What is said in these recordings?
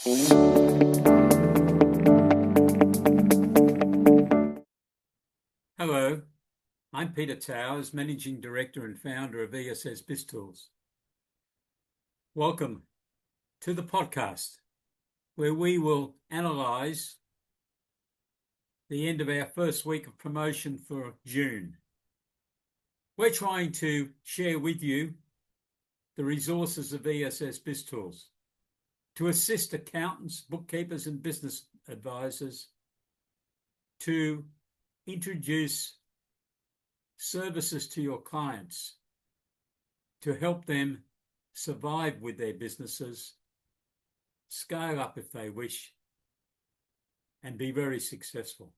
Hello, I'm Peter Towers, Managing Director and Founder of ESS BIZTOOLS. Welcome to the podcast where we will analyse the end of our first week of promotion for June. We're trying to share with you the resources of ESS BIZTOOLS to assist accountants, bookkeepers and business advisors to introduce services to your clients to help them survive with their businesses, scale up if they wish, and be very successful.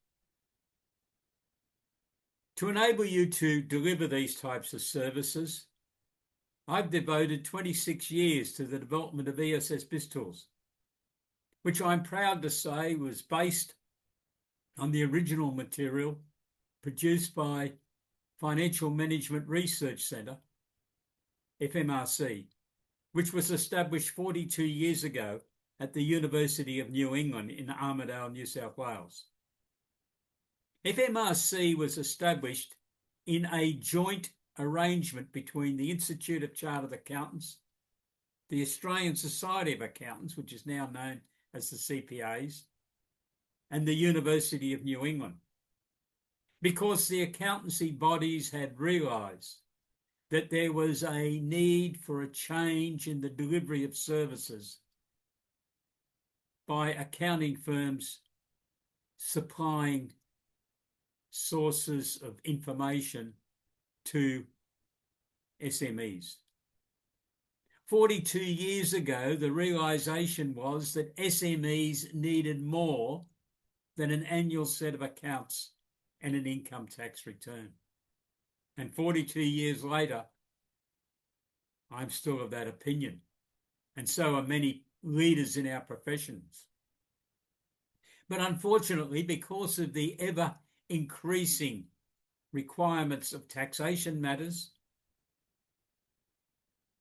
To enable you to deliver these types of services, I've devoted 26 years to the development of ESS BIZTOOLS, which I'm proud to say was based on the original material produced by Financial Management Research Centre, FMRC, which was established 42 years ago at the University of New England in Armidale, New South Wales. FMRC was established in a joint arrangement between the Institute of Chartered Accountants, the Australian Society of Accountants, which is now known as the CPAs, and the University of New England, because the accountancy bodies had realised that there was a need for a change in the delivery of services by accounting firms supplying sources of information to SMEs. 42 years ago, the realisation was that SMEs needed more than an annual set of accounts and an income tax return. And 42 years later, I'm still of that opinion. And so are many leaders in our professions. But unfortunately, because of the ever-increasing requirements of taxation matters,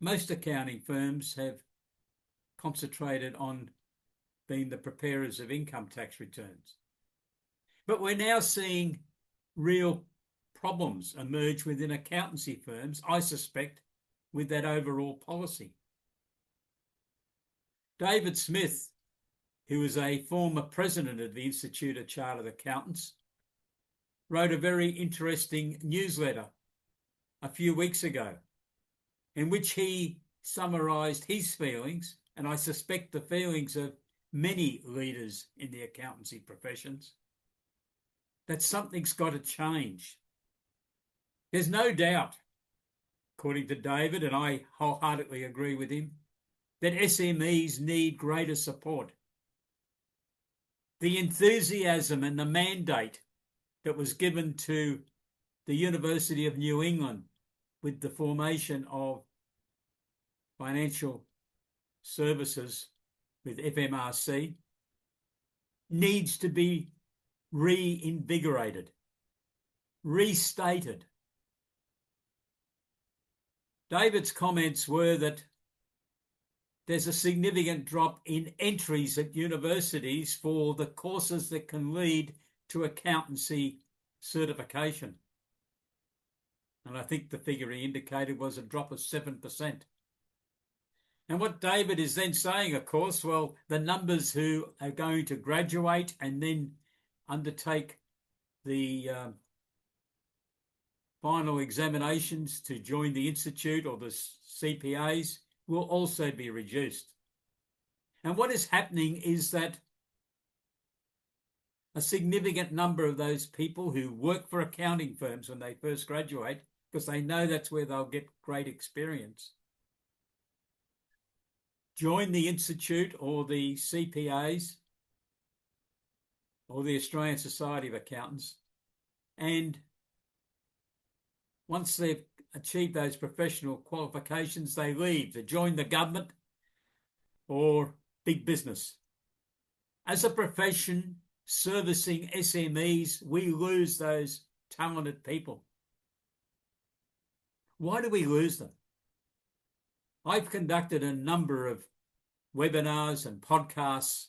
most accounting firms have concentrated on being the preparers of income tax returns. But we're now seeing real problems emerge within accountancy firms, I suspect, with that overall policy. David Smith, who was a former president of the Institute of Chartered Accountants, wrote a very interesting newsletter a few weeks ago in which he summarised his feelings, and I suspect the feelings of many leaders in the accountancy professions, that something's got to change. There's no doubt, according to David, and I wholeheartedly agree with him, that SMEs need greater support. The enthusiasm and the mandate that was given to the University of New England with the formation of financial services with FMRC needs to be reinvigorated, restated. David's comments were that there's a significant drop in entries at universities for the courses that can lead to accountancy certification. And I think the figure he indicated was a drop of 7%. And what David is then saying, of course, well, the numbers who are going to graduate and then undertake the final examinations to join the institute or the CPAs will also be reduced. And what is happening is that a significant number of those people who work for accounting firms when they first graduate, because they know that's where they'll get great experience, join the institute or the CPAs or the Australian Society of Accountants, and once they've achieved those professional qualifications, they leave to join the government or big business. As a profession servicing SMEs, we lose those talented people. Why do we lose them? I've conducted a number of webinars and podcasts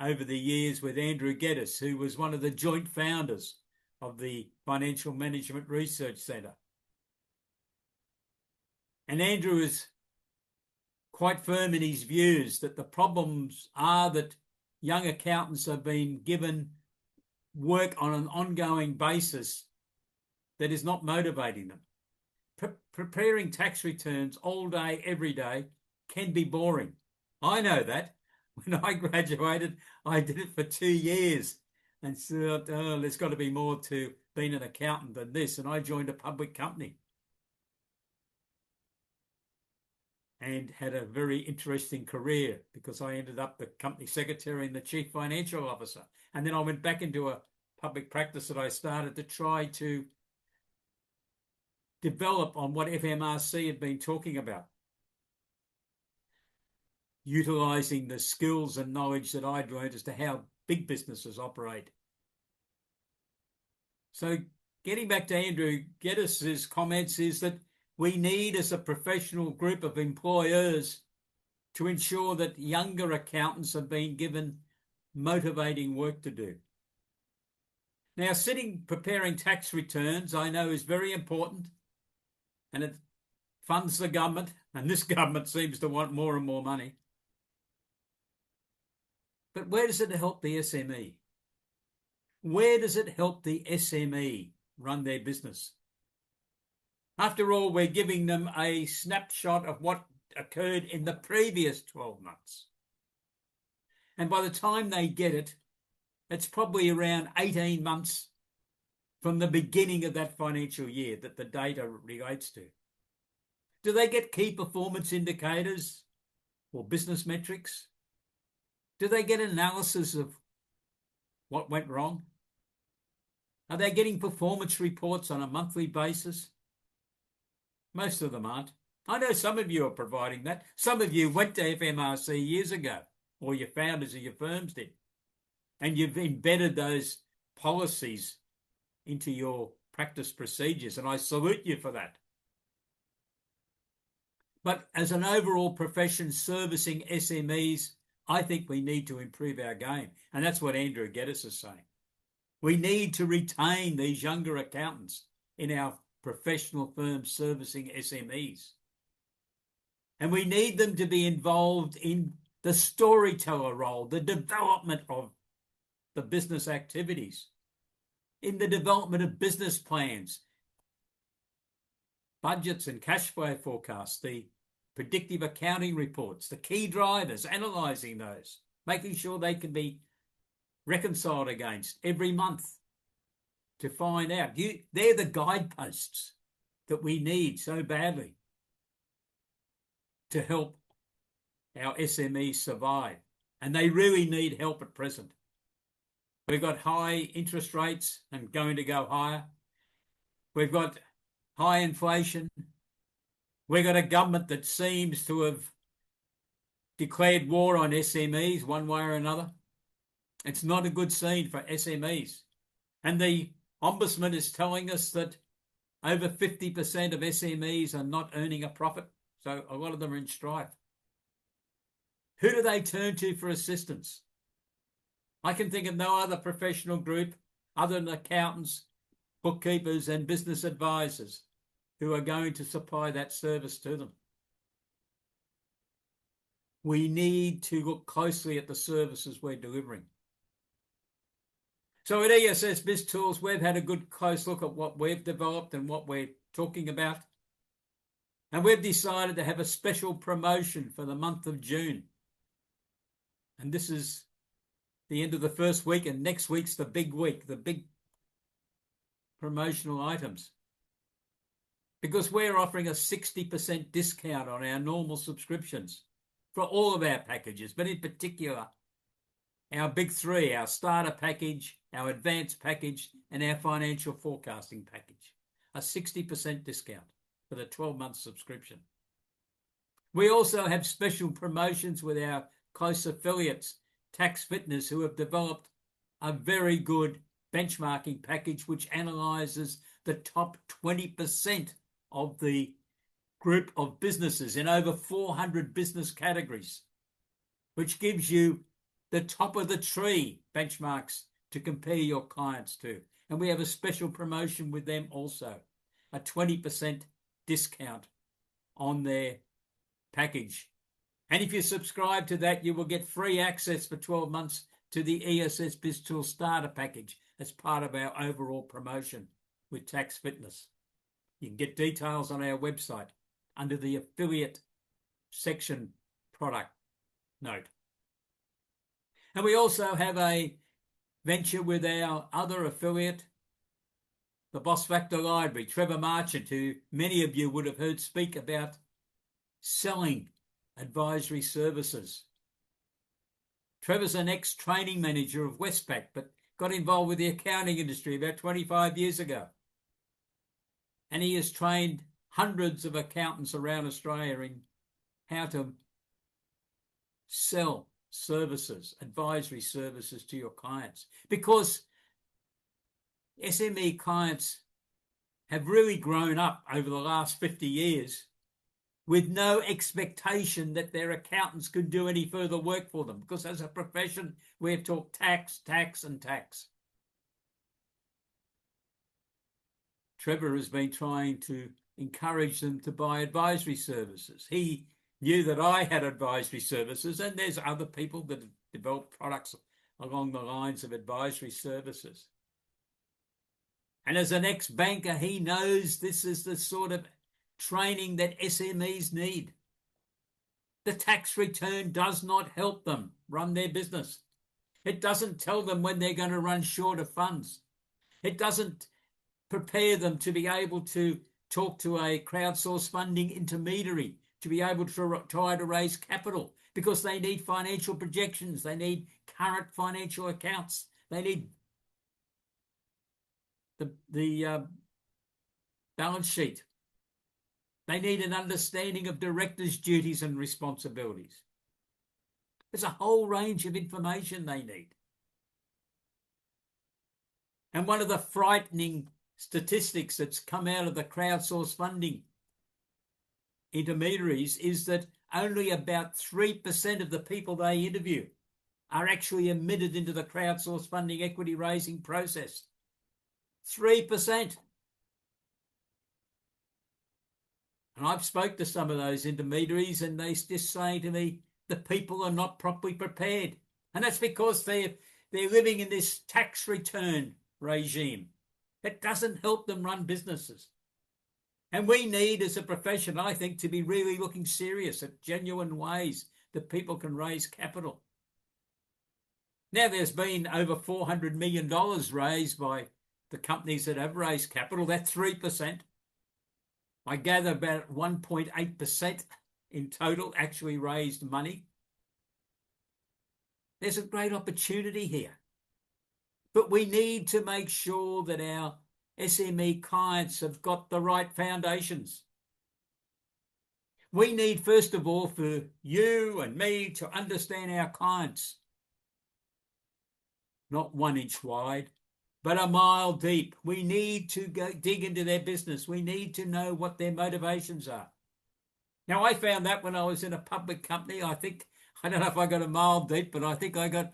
over the years with Andrew Geddes, who was one of the joint founders of the Financial Management Research Centre. And Andrew is quite firm in his views that the problems are that young accountants are being given work on an ongoing basis that is not motivating them. Preparing tax returns all day, every day can be boring. I know that. When I graduated, I did it for 2 years and thought, oh, there's got to be more to being an accountant than this. And I joined a public company and had a very interesting career because I ended up the company secretary and the chief financial officer. And then I went back into a public practice that I started to try to develop on what FMRC had been talking about, utilising the skills and knowledge that I'd learned as to how big businesses operate. So getting back to Andrew Geddes' comments is that we need, as a professional group of employers, to ensure that younger accountants are being given motivating work to do. Now, preparing tax returns, I know, is very important, and it funds the government, and this government seems to want more and more money. But where does it help the SME? Where does it help the SME run their business? After all, we're giving them a snapshot of what occurred in the previous 12 months. And by the time they get it, it's probably around 18 months from the beginning of that financial year that the data relates to. Do they get key performance indicators or business metrics? Do they get analysis of what went wrong? Are they getting performance reports on a monthly basis? Most of them aren't. I know some of you are providing that. Some of you went to FMRC years ago, or your founders of your firms did, and you've embedded those policies into your practice procedures, and I salute you for that. But as an overall profession servicing SMEs, I think we need to improve our game, and that's what Andrew Geddes is saying. We need to retain these younger accountants in our professional firms servicing SMEs. And we need them to be involved in the storyteller role, the development of the business activities, in the development of business plans, budgets and cash flow forecasts, the predictive accounting reports, the key drivers, analysing those, making sure they can be reconciled against every month to find out. They're the guideposts that we need so badly to help our SMEs survive. And they really need help at present. We've got high interest rates and going to go higher. We've got high inflation. We've got a government that seems to have declared war on SMEs one way or another. It's not a good scene for SMEs. And the Ombudsman is telling us that over 50% of SMEs are not earning a profit. So a lot of them are in strife. Who do they turn to for assistance? I can think of no other professional group other than accountants, bookkeepers and business advisors who are going to supply that service to them. We need to look closely at the services we're delivering. So at ESS BIZTOOLS, we've had a good close look at what we've developed and what we're talking about. And we've decided to have a special promotion for the month of June. And this is the end of the first week, and next week's the big week, the big promotional items. Because we're offering a 60% discount on our normal subscriptions for all of our packages, but in particular, our big three, our starter package, our advanced package, and our financial forecasting package. A 60% discount for the 12-month subscription. We also have special promotions with our close affiliates, Tax Fitness, who have developed a very good benchmarking package which analyses the top 20% of the group of businesses in over 400 business categories. which gives you the top of the tree benchmarks to compare your clients to. And we have a special promotion with them also, a 20% discount on their package. And if you subscribe to that, you will get free access for 12 months to the ESS BizTools starter package as part of our overall promotion with Tax Fitness. You can get details on our website under the affiliate section product note. And we also have a venture with our other affiliate, the Boss Factor Library, Trevor Marchant, who many of you would have heard speak about selling advisory services. Trevor's an ex-training manager of Westpac, but got involved with the accounting industry about 25 years ago. And he has trained hundreds of accountants around Australia in how to sell services, advisory services to your clients. Because SME clients have really grown up over the last 50 years with no expectation that their accountants could do any further work for them. Because as a profession, we've talked tax, tax and tax. Trevor has been trying to encourage them to buy advisory services. He knew that I had advisory services, and there's other people that have developed products along the lines of advisory services. And as an ex-banker, he knows this is the sort of training that SMEs need. The tax return does not help them run their business. It doesn't tell them when they're going to run short of funds. It doesn't prepare them to be able to talk to a crowdsourced funding intermediary, to be able to try to raise capital, because they need financial projections, they need current financial accounts, they need the balance sheet. They need an understanding of directors' duties and responsibilities. There's a whole range of information they need. And one of the frightening statistics that's come out of the crowdsourced funding intermediaries is that only about 3% of the people they interview are actually admitted into the crowdsourced funding equity raising process. 3%. And I've spoke to some of those intermediaries, and they just say to me, the people are not properly prepared. And that's because they're living in this tax return regime. It doesn't help them run businesses. And we need, as a profession, I think, to be really looking serious at genuine ways that people can raise capital. Now, there's been over $400 million raised by the companies that have raised capital. That's 3%. I gather about 1.8% in total actually raised money. There's a great opportunity here. But we need to make sure that our SME clients have got the right foundations. We need, first of all, for you and me to understand our clients. Not 1 inch wide, but a mile deep. We need to go dig into their business. We need to know what their motivations are. Now, I found that when I was in a public company. I don't know if I got a mile deep, but I think I got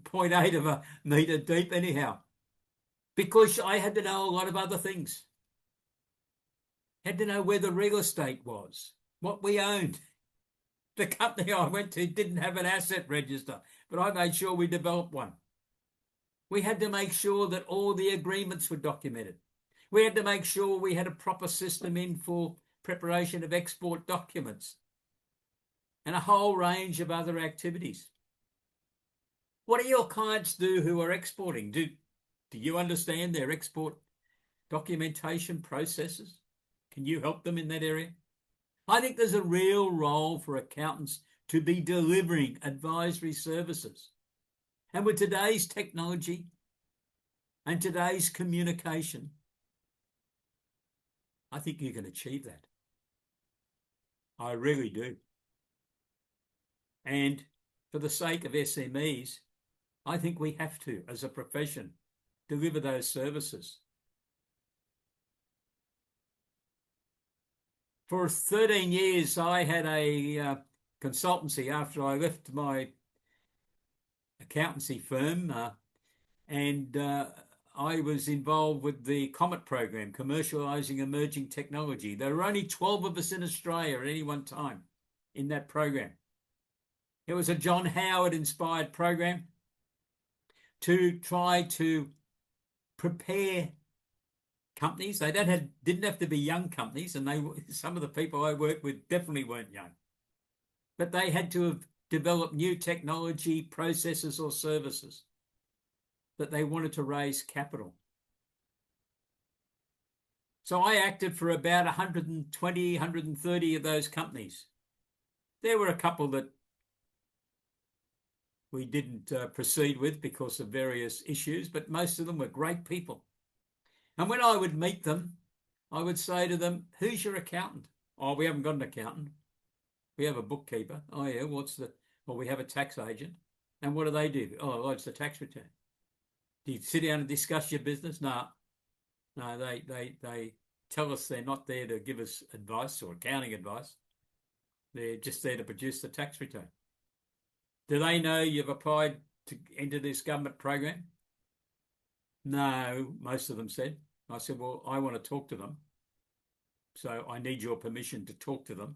0.8 of a metre deep anyhow. Because I had to know a lot of other things. Had to know where the real estate was, what we owned. The company I went to didn't have an asset register, but I made sure we developed one. We had to make sure that all the agreements were documented. We had to make sure we had a proper system in for preparation of export documents and a whole range of other activities. What do your clients do who are exporting? Do you understand their export documentation processes? Can you help them in that area? I think there's a real role for accountants to be delivering advisory services. And with today's technology and today's communication, I think you can achieve that. I really do. And for the sake of SMEs, I think we have to, as a profession, deliver those services. For 13 years, I had a consultancy after I left my accountancy firm, and I was involved with the COMET program, Commercialising Emerging Technology. There were only 12 of us in Australia at any one time in that program. It was a John Howard inspired program to try to prepare companies. They didn't have to be young companies, and some of the people I worked with definitely weren't young. But they had to have developed new technology, processes or services that they wanted to raise capital. So I acted for about 120, 130 of those companies. There were a couple that we didn't proceed with because of various issues, but most of them were great people. And when I would meet them, I would say to them, who's your accountant? Oh, we haven't got an accountant. We have a bookkeeper. Oh, yeah, well, we have a tax agent. And what do they do? Oh, it's the tax return. Do you sit down and discuss your business? No, they tell us they're not there to give us advice or accounting advice. They're just there to produce the tax return. Do they know you've applied to enter this government program? No, most of them said. I said, well, I want to talk to them. So I need your permission to talk to them.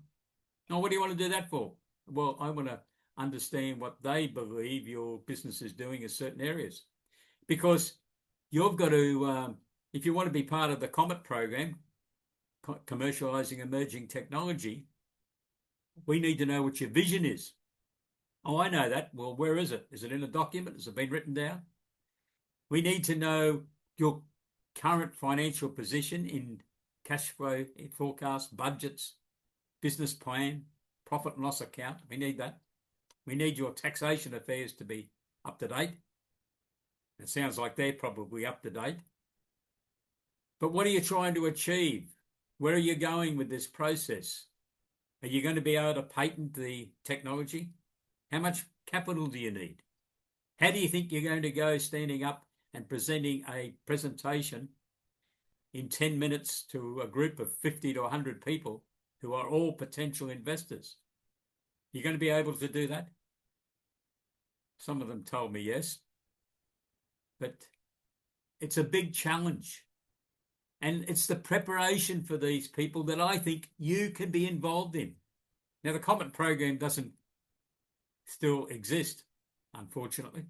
Oh, what do you want to do that for? Well, I want to understand what they believe your business is doing in certain areas. Because you've got to, if you want to be part of the COMET program, Commercialising Emerging Technology, we need to know what your vision is. Oh, I know that. Well, where is it? Is it in a document? Has it been written down? We need to know your current financial position in cash flow forecast, budgets, business plan, profit and loss account. We need that. We need your taxation affairs to be up to date. It sounds like they're probably up to date. But what are you trying to achieve? Where are you going with this process? Are you going to be able to patent the technology? How much capital do you need? How do you think you're going to go standing up and presenting a presentation in 10 minutes to a group of 50 to 100 people who are all potential investors? You're going to be able to do that? Some of them told me yes. But it's a big challenge. And it's the preparation for these people that I think you can be involved in. Now, the COMET program doesn't still exist, unfortunately.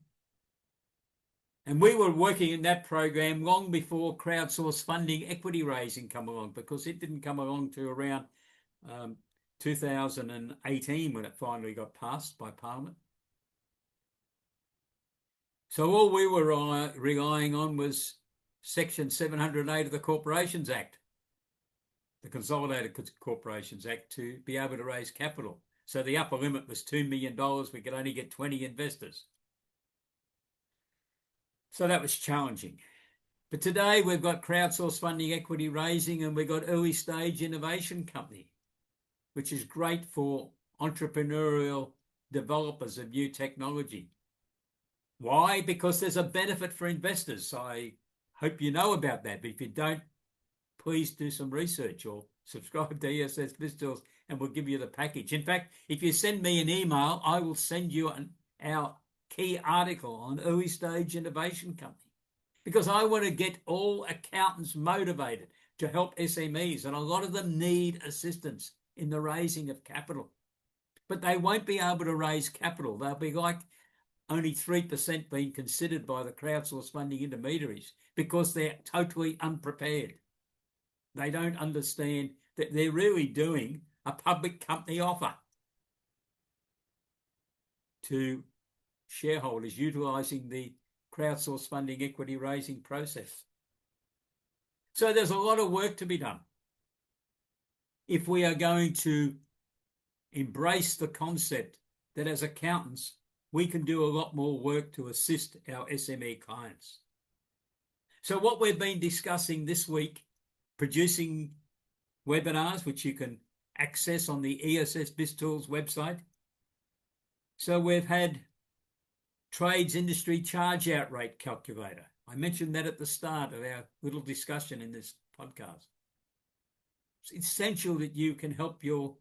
And we were working in that program long before crowdsourced funding equity raising come along, because it didn't come along to around 2018 when it finally got passed by Parliament. So all we were relying on was Section 708 of the Corporations Act, the Consolidated Corporations Act, to be able to raise capital. So the upper limit was $2 million. We could only get 20 investors. So that was challenging. But today we've got crowdsourced funding equity raising, and we've got early stage innovation company, which is great for entrepreneurial developers of new technology. Why? Because there's a benefit for investors. I hope you know about that. But if you don't, please do some research or subscribe to ESS BIZTOOLS and we'll give you the package. In fact, if you send me an email, I will send you our key article on early stage innovation company, because I want to get all accountants motivated to help SMEs, and a lot of them need assistance in the raising of capital. But they won't be able to raise capital. They'll be like only 3% being considered by the crowdsourced funding intermediaries because they're totally unprepared. They don't understand that they're really doing a public company offer to shareholders utilising the crowdsourced funding equity raising process. So there's a lot of work to be done if we are going to embrace the concept that as accountants, we can do a lot more work to assist our SME clients. So what we've been discussing this week, producing webinars, which you can access on the ESS BIZTOOLS website. So we've had trades industry charge out rate calculator. I mentioned that at the start of our little discussion in this podcast. It's essential that you can help your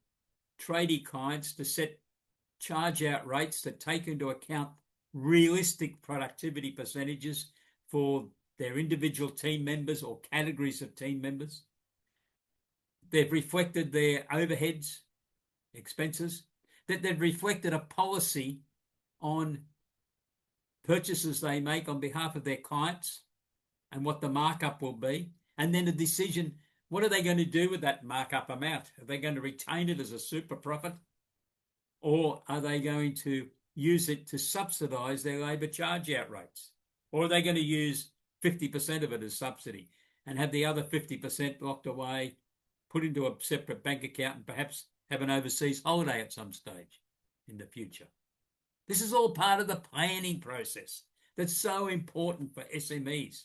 tradie clients to set charge-out rates that take into account realistic productivity percentages for their individual team members or categories of team members. They've reflected their overheads, expenses, that they've reflected a policy on purchases they make on behalf of their clients and what the markup will be, and then a decision, what are they going to do with that markup amount? Are they going to retain it as a super profit, or are they going to use it to subsidise their labour charge-out rates? Or are they going to use 50% of it as subsidy and have the other 50% locked away, put into a separate bank account, and perhaps have an overseas holiday at some stage in the future? This is all part of the planning process that's so important for SMEs.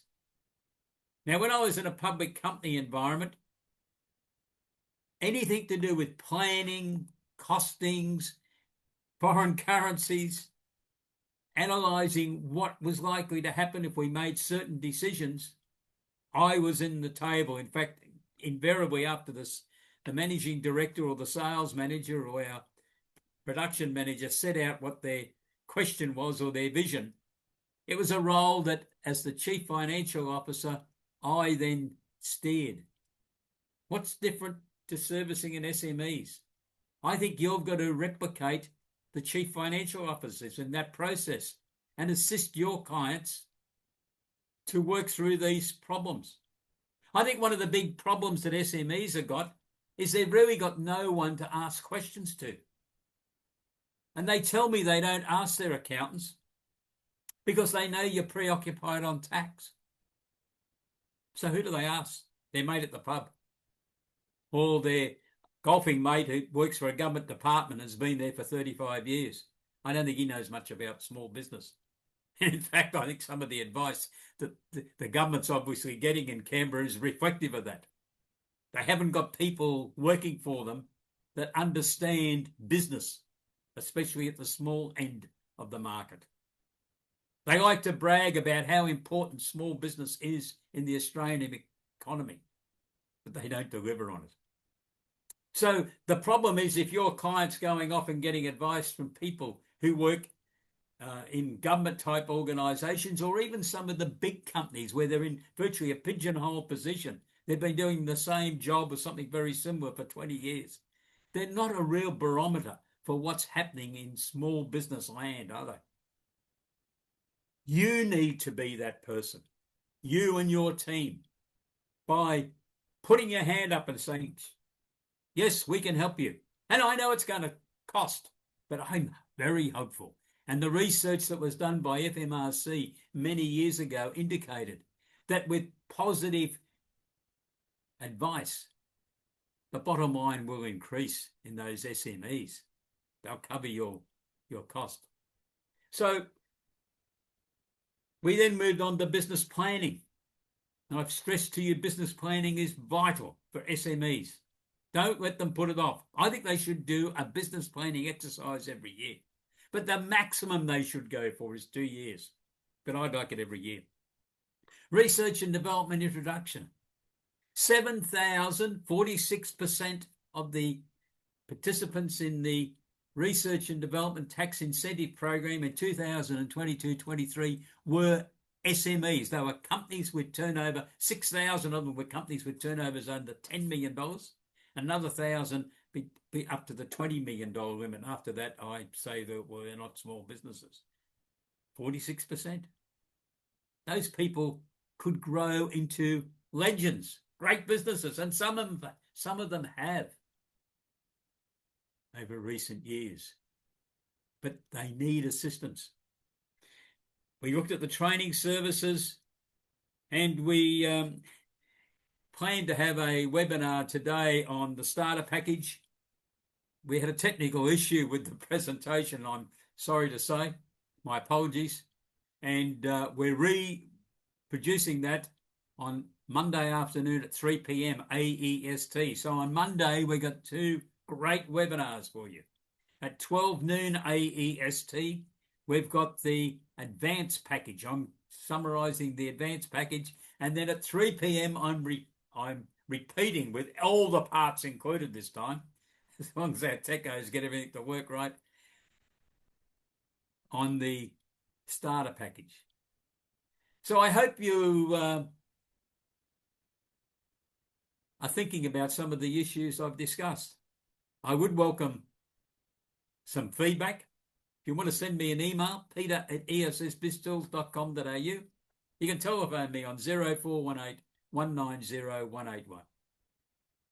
Now, when I was in a public company environment, anything to do with planning, costings, foreign currencies, analysing what was likely to happen if we made certain decisions, I was in the table. In fact, invariably after this, the managing director or the sales manager or our production manager set out what their question was or their vision. It was a role that, as the chief financial officer, I then steered. What's different to servicing in SMEs? I think you've got to replicate the chief financial officers in that process and assist your clients to work through these problems. I think one of the big problems that SMEs have got is they've really got no one to ask questions to. And they tell me they don't ask their accountants because they know you're preoccupied on tax. So who do they ask? Their mate at the pub, or their golfing mate who works for a government department and has been there for 35 years. I don't think he knows much about small business. In fact, I think some of the advice that the government's obviously getting in Canberra is reflective of that. They haven't got people working for them that understand business, especially at the small end of the market. They like to brag about how important small business is in the Australian economy, but they don't deliver on it. So the problem is, if your client's going off and getting advice from people who work in government-type organisations, or even some of the big companies where they're in virtually a pigeonhole position, they've been doing the same job or something very similar for 20 years. They're not a real barometer for what's happening in small business land, are they? You need to be that person, you and your team, by putting your hand up and saying, yes, we can help you. And I know it's going to cost, but I'm very hopeful. And the research that was done by FMRC many years ago indicated that with positive advice, the bottom line will increase in those SMEs. They'll cover your cost. So we then moved on to business planning. And I've stressed to you, business planning is vital for SMEs. Don't let them put it off. I think they should do a business planning exercise every year. But the maximum they should go for is 2 years. But I'd like it every year. Research and development introduction. 7,046% of the participants in the Research and Development Tax Incentive Program in 2022-23 were SMEs. They were companies with turnover. 6,000 of them were companies with turnovers under $10 million. Another 1,000 be up to the $20 million limit. After that, I say that they're not small businesses. 46%. Those people could grow into legends, great businesses, and some of them have over recent years. But they need assistance. We looked at the training services, and we plan to have a webinar today on the starter package. We had a technical issue with the presentation, I'm sorry to say. My apologies. And we're reproducing that on Monday afternoon at 3 p.m. AEST. So on Monday, we got 2 great webinars for you. At 12 noon AEST, we've got the advanced package. I'm summarising the advanced package. And then at 3 p.m, I'm repeating with all the parts included this time, as long as our techos get everything to work right. on the starter package. So I hope you are thinking about some of the issues I've discussed. I would welcome some feedback. If you want to send me an email, peter@essbiztools.com.au. You can telephone me on 0418 190 181.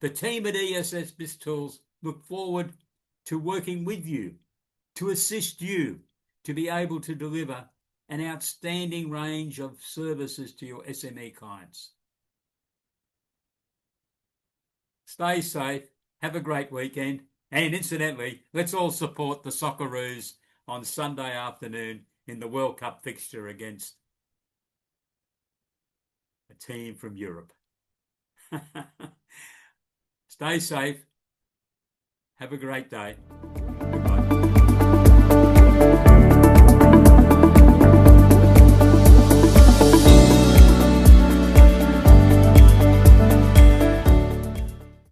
The team at ESS BizTools look forward to working with you, to assist you to be able to deliver an outstanding range of services to your SME clients. Stay safe, have a great weekend, and incidentally, let's all support the Socceroos on Sunday afternoon in the World Cup fixture against a team from Europe. Stay safe. Have a great day.